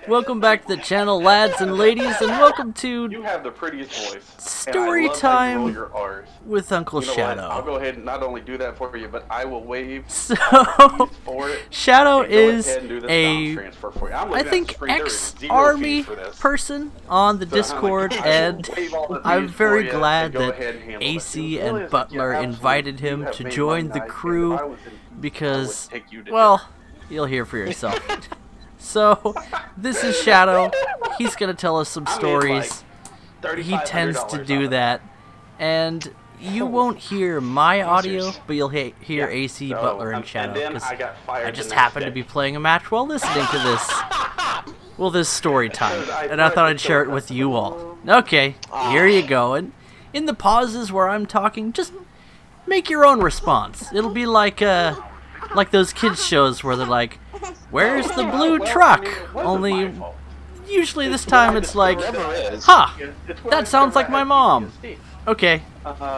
Welcome back to the channel, lads and ladies, and welcome to You have the prettiest voice. Story Time with Uncle Shadow. I'll go ahead and not only do that for you, but I will waive So, for it. Shadow is I think, ex-army person on the Discord, and I'm very glad that AC and Butler invited him to join the crew because, well, you'll hear for yourself. So, this is Shadow. He's gonna tell us some stories. He tends to do that. And you won't hear my audio, but you'll hear AC, Butler, and Shadow. Because I just happened to be playing a match while listening to this. Well, this story time. And I thought I'd share it with you all. Okay, here you go. And in the pauses where I'm talking, just make your own response. It'll be like those kids shows where they're like, "Where's the blue truck?" Only, usually this time it's like, "Huh, that sounds like my mom." Okay,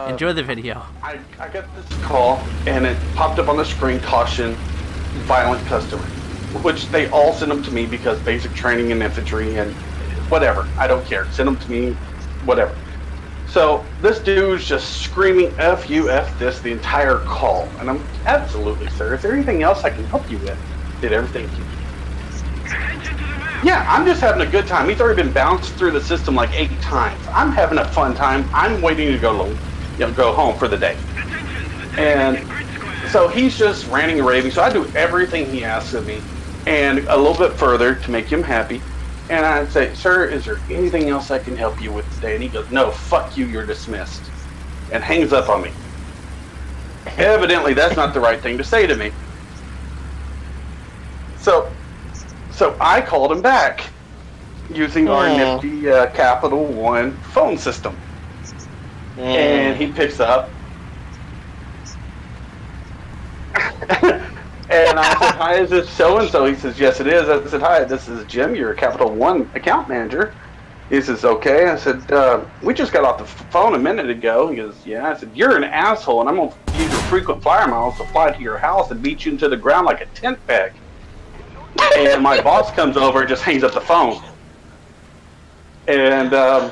enjoy the video. I got this call, and it popped up on the screen, caution, violent customer. Which they all send them to me because basic training in infantry and whatever. I don't care. Send them to me, whatever. So this dude's just screaming F you, F this the entire call. And I'm, absolutely, sir. Is there anything else I can help you with? Did everything. Yeah, I'm just having a good time. He's already been bounced through the system like 8 times. I'm having a fun time. I'm waiting to go home for the day. And so he's just ranting and raving. So I do everything he asks of me and a little bit further to make him happy. And I'd say, "Sir, is there anything else I can help you with today?" And he goes, "No, fuck you, you're dismissed." And hangs up on me. Evidently, that's not the right thing to say to me. So I called him back using our nifty Capital One phone system. And he picks up. And I said, "Hi, is this so-and-so?" He says, "Yes, it is." I said, "Hi, this is Jim, your Capital One account manager." He says, "Okay." I said, "We just got off the phone a minute ago." He goes, "Yeah." I said, "You're an asshole, and I'm going to use your frequent flyer miles to fly to your house and beat you into the ground like a tent peg." And my boss comes over and just hangs up the phone. And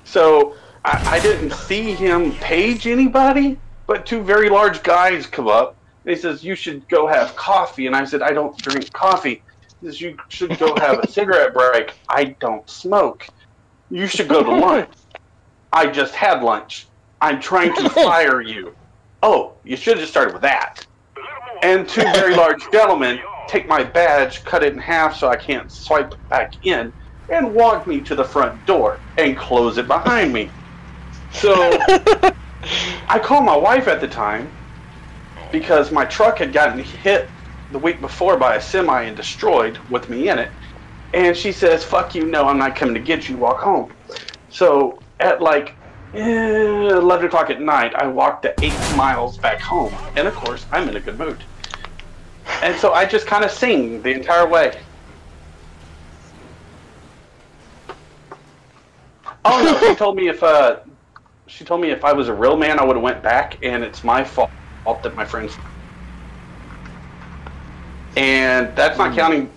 so I didn't see him page anybody, but 2 very large guys come up. And he says, "You should go have coffee." And I said, "I don't drink coffee." He says, "You should go have a cigarette break." "I don't smoke." "You should go to lunch." "I just had lunch." "I'm trying to fire you." "Oh, you should have just started with that." And 2 very large gentlemen take my badge, cut it in half so I can't swipe back in, and walk me to the front door and close it behind me. So I called my wife at the time because my truck had gotten hit the week before by a semi and destroyed with me in it. And she says, "Fuck you, no, I'm not coming to get you, walk home." So at like 11 o'clock at night, I walked the 8 miles back home. And of course, I'm in a good mood. And so I just kind of sing the entire way. Oh no, she told me if I was a real man, I would have went back, and it's my fault that my friends. And that's not counting.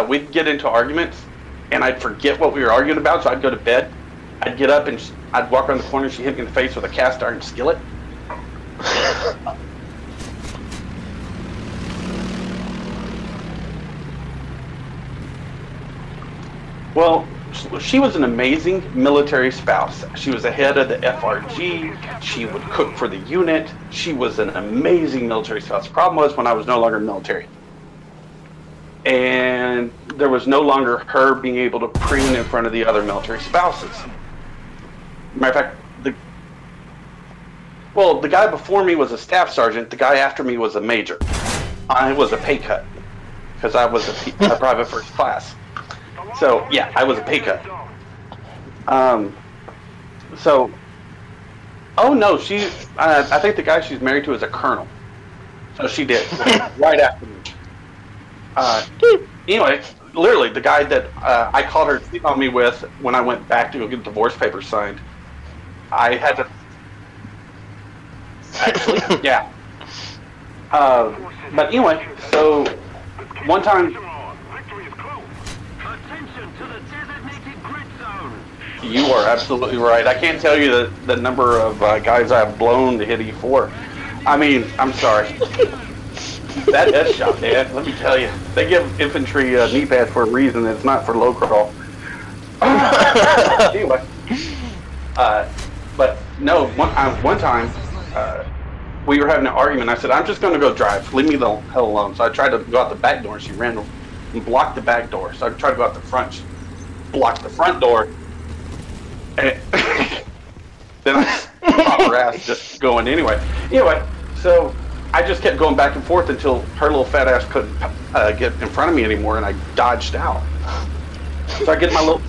We'd get into arguments, and I'd forget what we were arguing about, so I'd go to bed. I'd get up and I'd walk around the corner. She'd hit me in the face with a cast iron skillet. Well, she was an amazing military spouse. She was the head of the FRG. She would cook for the unit. She was an amazing military spouse. The problem was when I was no longer military. And there was no longer her being able to preen in front of the other military spouses. Matter of fact, the guy before me was a staff sergeant. The guy after me was a major. I was a pay cut because I was a private first class. So, yeah, I was a pay cut. Oh no, I think the guy she's married to is a colonel. So she did, right after me. Anyway, literally, the guy that I called her to sleep on me with when I went back to go get divorce papers signed, I had to... Actually, yeah. But anyway, so one time You are absolutely right. I can't tell you the number of guys I've blown to hit E4. I mean, I'm sorry. That death shot, man, let me tell you. They give infantry knee pads for a reason. It's not for low crawl. Anyway. But no, one time, we were having an argument. I said, I'm just going to go drive. Leave me the hell alone. So I tried to go out the back door, and she ran and blocked the back door. So I tried to go out the front. She blocked the front door. And then I popped her ass just going anyway. Anyway, so I just kept going back and forth until her little fat ass couldn't get in front of me anymore, and I dodged out. So I get my little...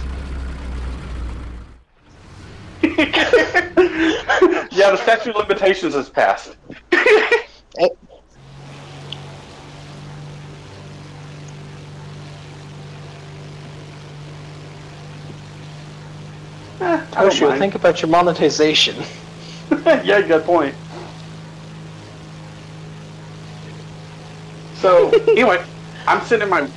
Yeah, the statute of limitations has passed. Toshio, think about your monetization. Yeah, you got a point. So anyway, I'm sitting in my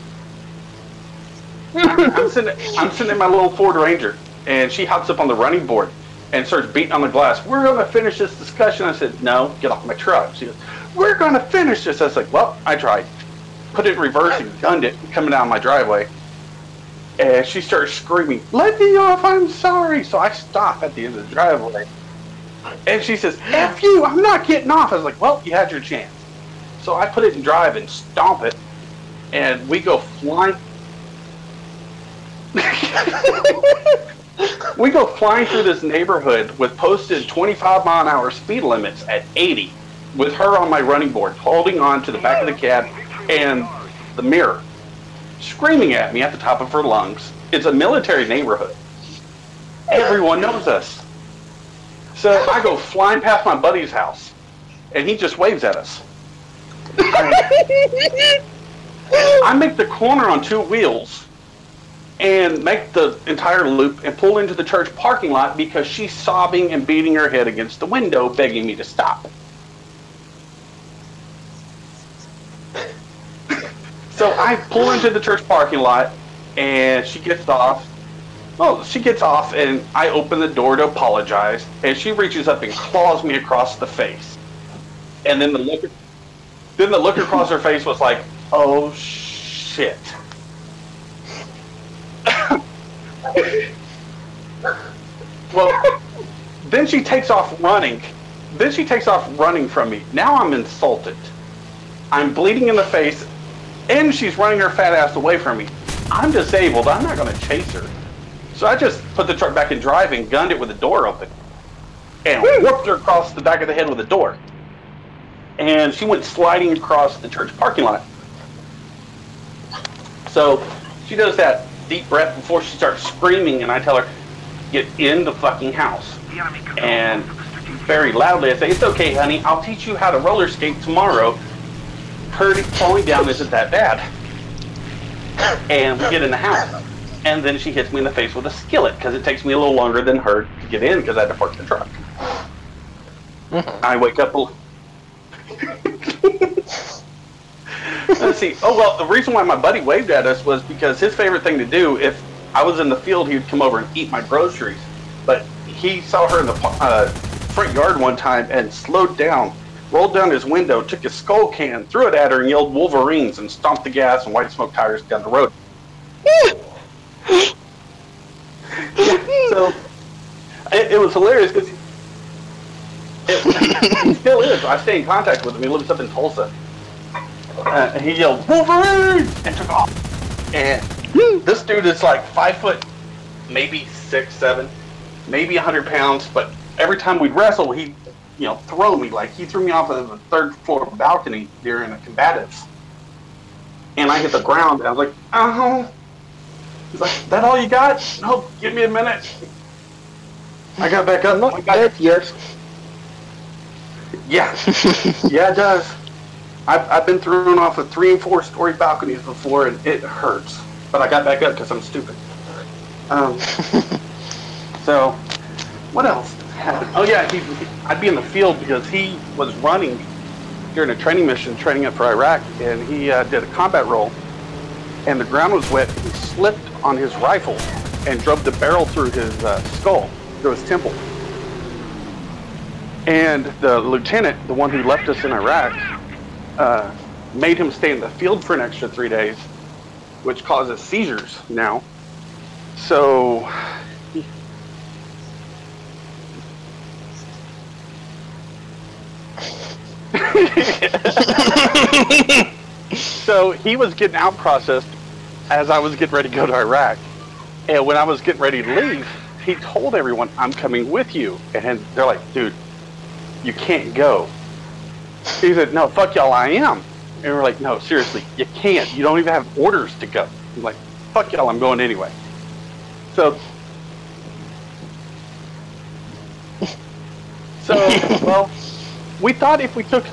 I'm sitting in my little Ford Ranger, and she hops up on the running board and starts beating on the glass. We're going to finish this discussion. I said, no, get off my truck. She goes, we're going to finish this. I was like, well, I tried. Put it in reverse and gunned it coming down my driveway. And she starts screaming, let me off, I'm sorry. So I stop at the end of the driveway. And she says, F you, I'm not getting off. I was like, well, you had your chance. So I put it in drive and stomp it. And we go flying. We go flying through this neighborhood with posted 25-mile-an-hour speed limits at 80, with her on my running board, holding on to the back of the cab and the mirror, screaming at me at the top of her lungs. It's a military neighborhood. Everyone knows us. So I go flying past my buddy's house, and he just waves at us. I make the corner on two wheels and make the entire loop and pull into the church parking lot because she's sobbing and beating her head against the window, begging me to stop. So I pull into the church parking lot, and she gets off. Well, she gets off, and I open the door to apologize, and she reaches up and claws me across the face. And then the look across her face was like, oh shit. Well, then she takes off running. Then she takes off running from me. Now I'm insulted. I'm bleeding in the face, and she's running her fat ass away from me. I'm disabled. I'm not going to chase her. So I just put the truck back in drive and gunned it with the door open. And whooped her across the back of the head with the door. And she went sliding across the church parking lot. So she does that deep breath before she starts screaming, and I tell her, get in the fucking house. And very loudly I say, it's okay, honey, I'll teach you how to roller skate tomorrow. Her falling down isn't that bad. And we get in the house. And then she hits me in the face with a skillet, because it takes me a little longer than her to get in, because I had to park the truck. I wake up... Let's see. Oh, well, the reason why my buddy waved at us was because his favorite thing to do, if I was in the field, he would come over and eat my groceries. But he saw her in the front yard one time and slowed down, rolled down his window, took his skull can, threw it at her, and yelled Wolverines and stomped the gas and white smoke tires down the road. Yeah, so it was hilarious because it still is. I stay in contact with him. He lives up in Tulsa. He yelled Wolverine and took off. And this dude is like 5 foot, maybe 6, 7, maybe 100 pounds. But every time we'd wrestle, he'd throw me. Like he threw me off of the 3rd floor balcony during a combatives, and I hit the ground. And I was like, oh. He's like, that all you got? No, give me a minute. I got back up. Not dead yet. Yeah. Yeah, it does. I've been thrown off of 3- and 4-story balconies before, and it hurts. But I got back up because I'm stupid. So, what else happened? Oh, yeah, I'd be in the field because he was running during a training mission, training up for Iraq, and he did a combat roll. And the ground was wet. He slipped on his rifle and drove the barrel through his skull, through his temple. And the lieutenant, the one who left us in Iraq, made him stay in the field for an extra 3 days, which causes seizures now. So so he was getting out processed as I was getting ready to go to Iraq. And when I was getting ready to leave, he told everyone, I'm coming with you. And they're like, dude, you can't go. He said, no, fuck y'all, I am. And we're like, no, seriously, you can't. You don't even have orders to go. I'm like, fuck y'all, I'm going anyway. So, well, we thought if we took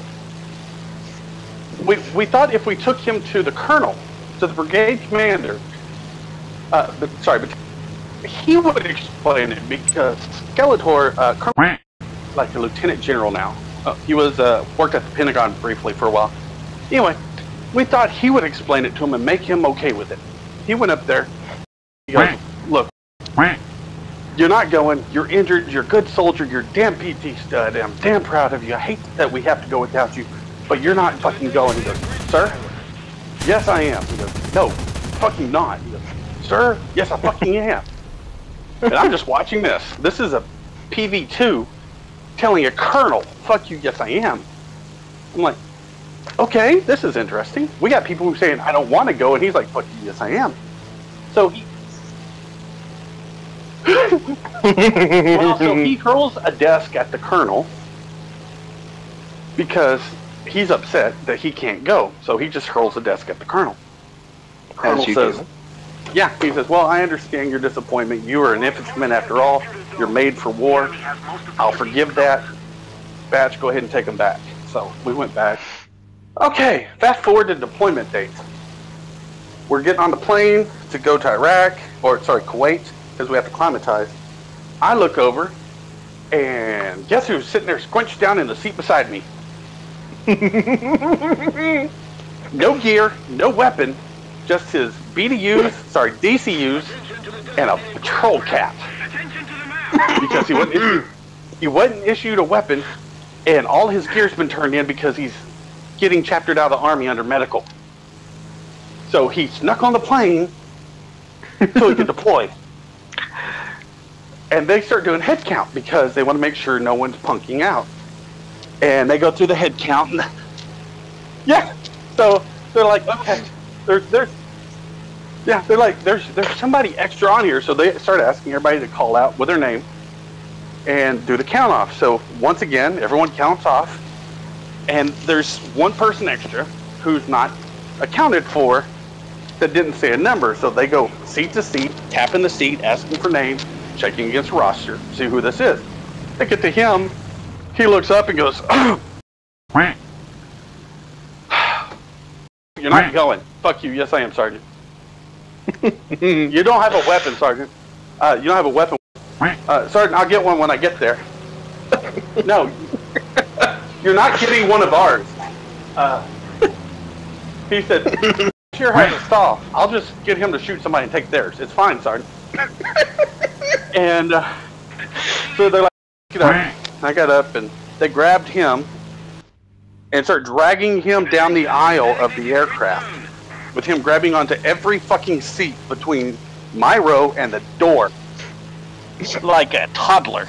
him to the colonel, to the brigade commander, but he would explain it because Skeletor, Colonel, like a lieutenant general now. He was worked at the Pentagon briefly for a while. Anyway, we thought he would explain it to him and make him okay with it. He went up there. He goes, look, you're not going. You're injured. You're a good soldier. You're a damn PT stud. I'm damn proud of you. I hate that we have to go without you, but you're not fucking going. He goes, sir? Yes, I am. He goes, no, fucking not. He goes, sir? Yes, I fucking am. And I'm just watching this. This is a PV2 telling a colonel, fuck you, yes, I am. I'm like, okay, this is interesting. We got people who are saying, I don't want to go, and he's like, fuck you, yes, I am. So he... well, so he hurls a desk at the colonel because he's upset that he can't go. So he just hurls a desk at the colonel. Colonel says, yeah, he says, well, I understand your disappointment. You are an infantryman after all. You're made for war. I'll forgive that. Batch, go ahead and take them back. So we went back. Okay, fast forward to deployment dates. We're getting on the plane to go to Iraq, Kuwait, because we have to climatize. I look over, and guess who's sitting there squinched down in the seat beside me? No gear, no weapon, just his DCUs, and a patrol cap. Because he wasn't issued a weapon, and all his gear's been turned in because he's getting chaptered out of the Army under medical. So he snuck on the plane so he could deploy. And they start doing head count because they want to make sure no one's punking out. And they go through the head count, and yeah, so they're like, okay, they're like, there's somebody extra on here. So they start asking everybody to call out with their name and do the count off. So once again, everyone counts off, and there's one person extra who's not accounted for that didn't say a number. So they go seat to seat, tapping the seat, asking for names, checking against roster, see who this is. They get to him, he looks up and goes, you're not going. Fuck you. Yes, I am, Sergeant. You don't have a weapon, Sergeant. You don't have a weapon. Sergeant, I'll get one when I get there. No, you're not getting one of ours. He said, sure has a stall. I'll just get him to shoot somebody and take theirs. It's fine, Sergeant. And so they're like, get up. I got up, and they grabbed him and started dragging him down the aisle of the aircraft, with him grabbing onto every fucking seat between my row and the door. Like a toddler.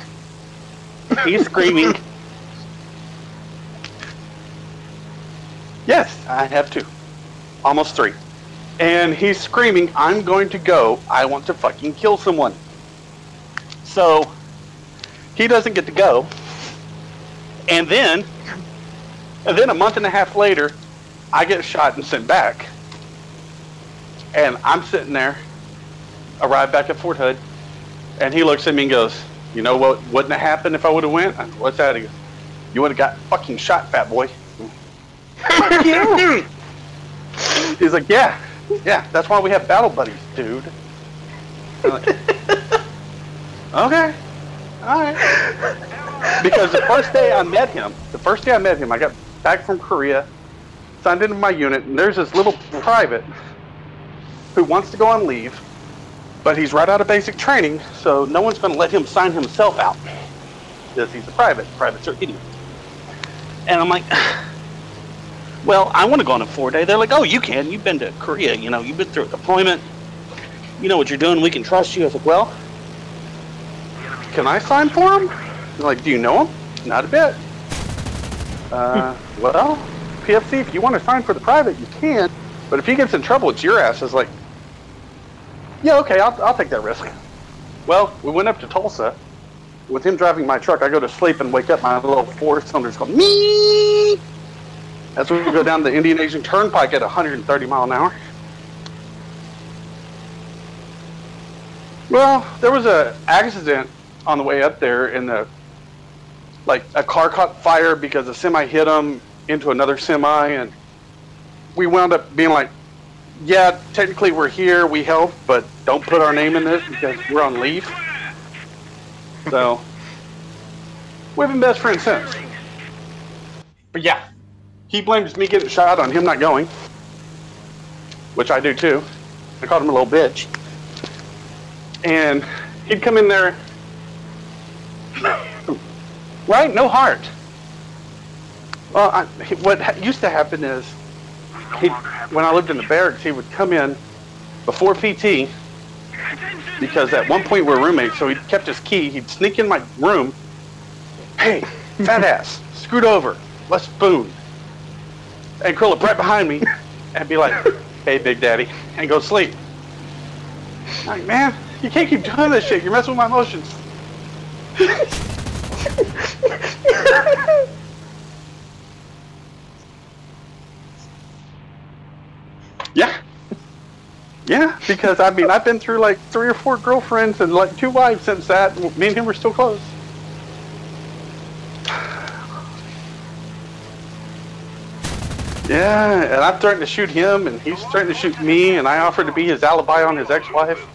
He's screaming. Yes, I have two. Almost three. And he's screaming, I'm going to go. I want to fucking kill someone. So, he doesn't get to go. And then a month and a half later, I get shot and sent back. And I'm sitting there, arrived back at Fort Hood, and he looks at me and goes, you know what wouldn't have happened if I would have went? I go, what's that? He goes, you would have got fucking shot, fat boy. He's like, yeah, that's why we have battle buddies, dude. I'm like, okay, alright. Because the first day I met him, I got back from Korea, signed into my unit, and there's this little private who wants to go on leave, But he's right out of basic training, so no one's going to let him sign himself out. Because he's a private. Privates are idiots. And I'm like, well, I want to go on a 4-day. They're like, oh, you can. You've been to Korea. You know, you've been through a deployment. You know what you're doing. We can trust you. I was like, well, can I sign for him? They're like, do you know him? Not a bit. Well, PFC, if you want to sign for the private, you can. But if he gets in trouble, it's your ass. I was like, yeah, okay, I'll take that risk. Well, we went up to Tulsa. With him driving my truck, I go to sleep and wake up. My little 4-cylinder's going, me. That's when we go down the Indian Asian Turnpike at 130 miles an hour. Well, there was an accident on the way up there, and a car caught fire because a semi hit him into another semi, and we wound up being like, yeah, technically we're here, we help, but don't put our name in this because we're on leave. So, we've been best friends since. But yeah, he blames me getting shot on him not going, which I do too. I called him a little bitch. And he'd come in there, right? No heart. Well, what used to happen is, when I lived in the barracks, he would come in before PT, because at one point we were roommates, so he kept his key. He'd sneak in my room. Hey, fat ass, scoot over, let's spoon. And curl up right behind me and be like, hey, Big Daddy, and go sleep. I'm like, man, you can't keep doing this shit. You're messing with my emotions. Yeah. Yeah, because I mean, I've been through like 3 or 4 girlfriends and like 2 wives since that. Me and him were still close. Yeah, and I'm threatening to shoot him, and he's threatening to shoot me, and I offered to be his alibi on his ex-wife.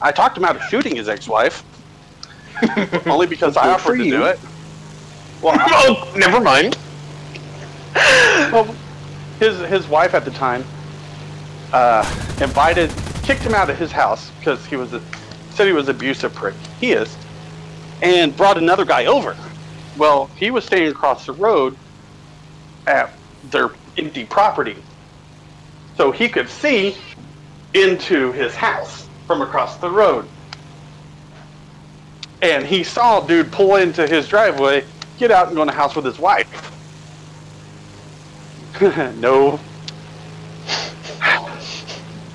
I talked him out of shooting his ex-wife, only because I offered to do it. Well, oh, never mind. Well, his wife at the time kicked him out of his house because said he was an abusive prick. He is, and brought another guy over. Well, he was staying across the road at their empty property, so he could see into his house from across the road. And he saw a dude pull into his driveway, get out and go in the house with his wife. No.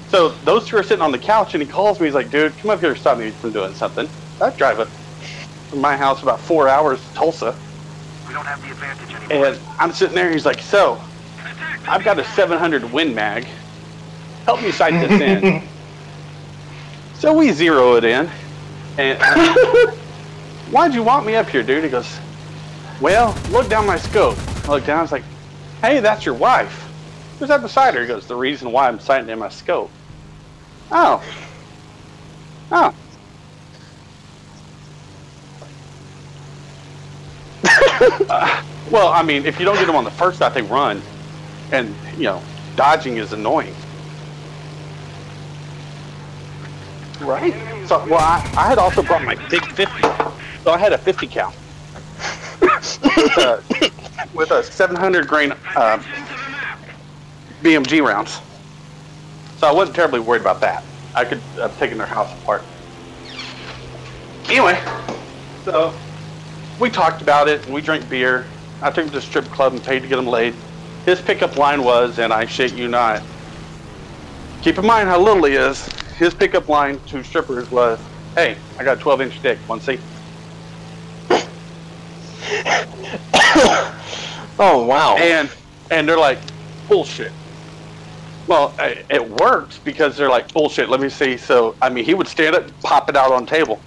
So those 2 are sitting on the couch, and he calls me. He's like, dude, come up here and stop me from doing something. I drive it from my house about 4 hours to Tulsa. We don't have the advantage anymore. And I'm sitting there, he's like, so, I've got a 700 Win Mag. Help me sight this in. So we zero it in. And why'd you want me up here, dude? He goes, well, look down my scope. I look down, I was like, hey, that's your wife. Who's that beside her? He goes, the reason why I'm sighting in my scope. Oh. Oh. Well, I mean, if you don't get them on the first shot, they run. And, you know, dodging is annoying. Right? So, well, I had also brought my big 50. So I had a 50 cal. with a 700 grain BMG rounds. So I wasn't terribly worried about that. I could have taken their house apart. Anyway, so we talked about it, and we drank beer. I took him to the strip club and paid to get him laid. His pickup line was, and I shit you not, keep in mind how little he is, his pickup line to strippers was, hey, I got a 12-inch dick, want to see? Oh, wow. And they're like, bullshit. Well, it works because they're like, bullshit, let me see. So, I mean, he would stand up and pop it out on the table.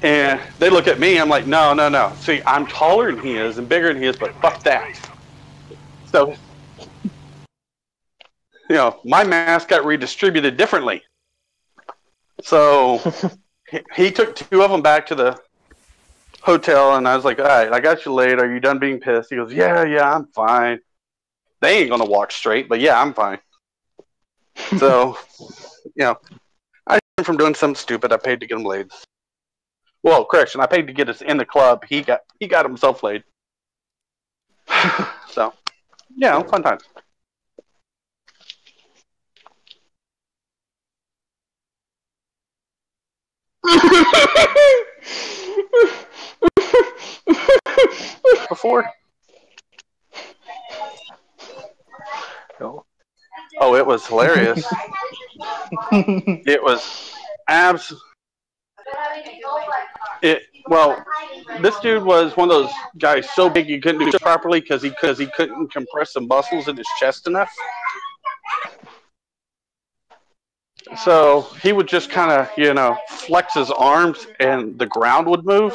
And they look at me, I'm like, no, no, no. See, I'm taller than he is and bigger than he is, but fuck that. So, you know, my mass got redistributed differently. So, he took 2 of them back to the hotel, and I was like, all right, I got you laid. Are you done being pissed? He goes, yeah, I'm fine. They ain't going to walk straight, but yeah, I'm fine. So, you know, I saved him from doing something stupid. I paid to get him laid. Well, correction, I paid to get us in the club. He got himself laid. So, yeah, fun times. Before. Oh, it was hilarious. It was well, this dude was one of those guys so big you couldn't do it properly because he couldn't compress the muscles in his chest enough. So he would just kind of, flex his arms and the ground would move.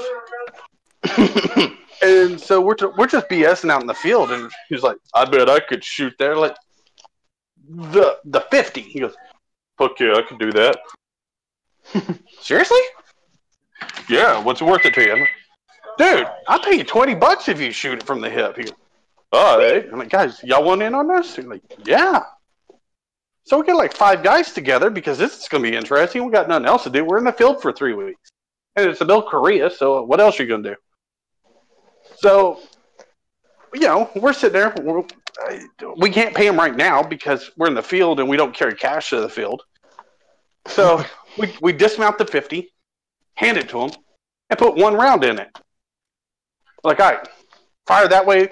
And so we're just BSing out in the field, and he's like, "I bet I could shoot there like the 50." He goes, "Fuck yeah, I could do that." Seriously? Yeah, what's it worth it to you? I'm like, dude, I'll pay you $20 if you shoot it from the hip. He goes, "Oh, hey." I'm like, "Guys, y'all want in on this?" He's like, "Yeah." So we get like 5 guys together because this is going to be interesting. We got nothing else to do. We're in the field for 3 weeks. And it's about Korea, so what else are you going to do? So, we're sitting there. We can't pay him right now because we're in the field and we don't carry cash to the field. So we dismount the 50, hand it to him, and put 1 round in it. Like, all right, fire that way,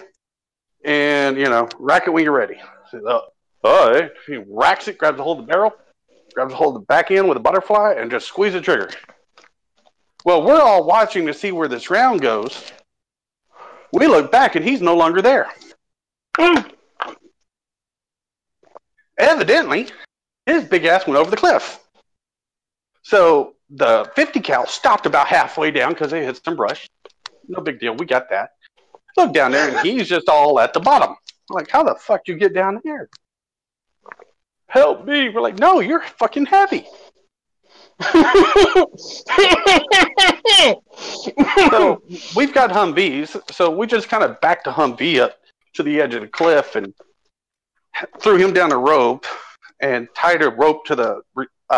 and, rack it when you're ready. So, hey. He racks it, grabs a hold of the barrel, grabs a hold of the back end with a butterfly, and just squeeze the trigger. Well, we're all watching to see where this round goes. We look back, and he's no longer there. Evidently, his big ass went over the cliff. So the 50 cal stopped about halfway down because they hit some brush. No big deal. We got that. Look down there, and he's just all at the bottom. I'm like, how the fuck you get down there? Help me. We're like, no, you're fucking heavy. So we've got Humvees, so we just kind of backed the Humvee up to the edge of the cliff and threw him down a rope and tied a rope to the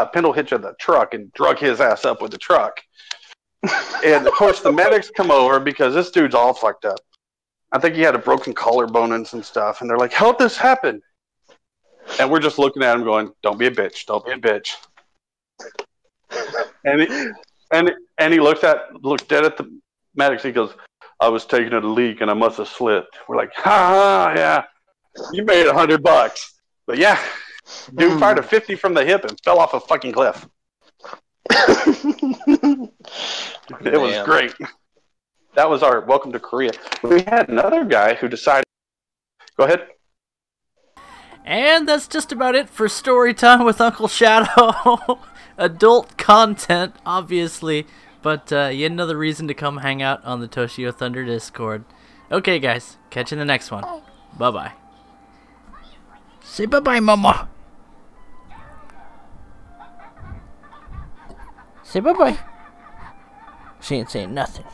spindle hitch of the truck and drug his ass up with the truck. And of course the medics come over because this dude's all fucked up. I think he had a broken collarbone and some stuff, and they're like, how'd this happen? And we're just looking at him going, don't be a bitch, don't be a bitch. And he looked dead at the medics. He goes, I was taking a leak and I must have slipped. We're like, ha, yeah, you made $100. But yeah, dude fired a 50 from the hip and fell off a fucking cliff. It was great. That was our welcome to Korea. We had another guy who decided. Go ahead. And that's just about it for story time with Uncle Shadow. Adult content, obviously, but yet another reason to come hang out on the Toshio Thunder Discord. Okay, guys, catch you in the next one. Bye-bye. Say bye-bye, Mama. Say bye-bye. She ain't saying nothing.